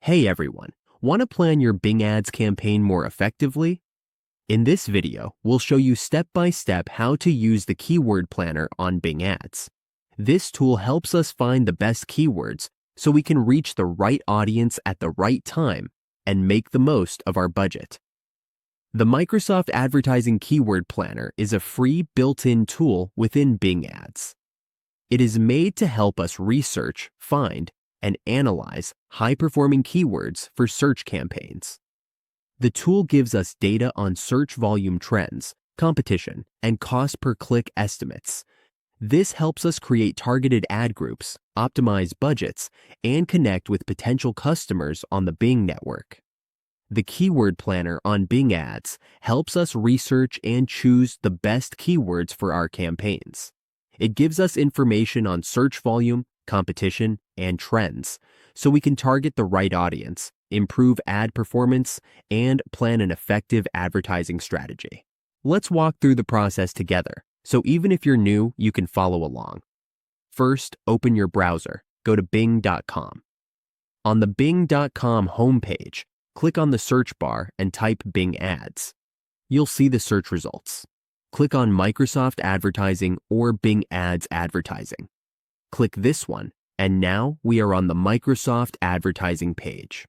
Hey everyone, want to plan your Bing Ads campaign more effectively? In this video, we'll show you step by step how to use the Keyword Planner on Bing Ads. This tool helps us find the best keywords so we can reach the right audience at the right time and make the most of our budget. The Microsoft Advertising Keyword Planner is a free built-in tool within Bing Ads. It is made to help us research, find, and analyze high-performing keywords for search campaigns. The tool gives us data on search volume trends, competition, and cost per click estimates. This helps us create targeted ad groups, optimize budgets, and connect with potential customers on the Bing network. The Keyword Planner on Bing Ads helps us research and choose the best keywords for our campaigns. It gives us information on search volume, competition, and trends, so we can target the right audience, improve ad performance, and plan an effective advertising strategy. Let's walk through the process together, so even if you're new, you can follow along. First, open your browser. Go to bing.com. On the bing.com homepage, click on the search bar and type Bing Ads. You'll see the search results. Click on Microsoft Advertising or Bing Ads Advertising. Click this one, and now we are on the Microsoft Advertising page.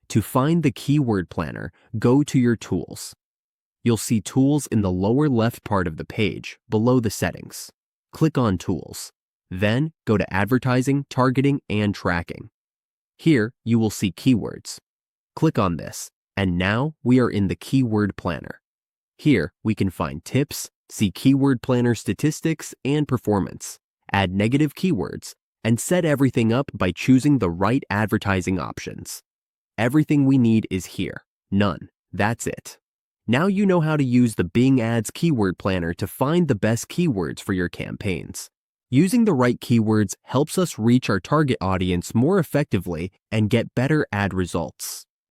To find the Keyword Planner, go to your Tools. You'll see Tools in the lower left part of the page, below the settings. Click on Tools. Then go to Advertising, Targeting, and Tracking. Here, you will see Keywords. Click on this, and now we are in the Keyword Planner. Here, we can find tips, see Keyword Planner statistics and performance, add negative keywords, and set everything up by choosing the right advertising options. Everything we need is here. None. That's it. Now you know how to use the Bing Ads Keyword Planner to find the best keywords for your campaigns. Using the right keywords helps us reach our target audience more effectively and get better ad results.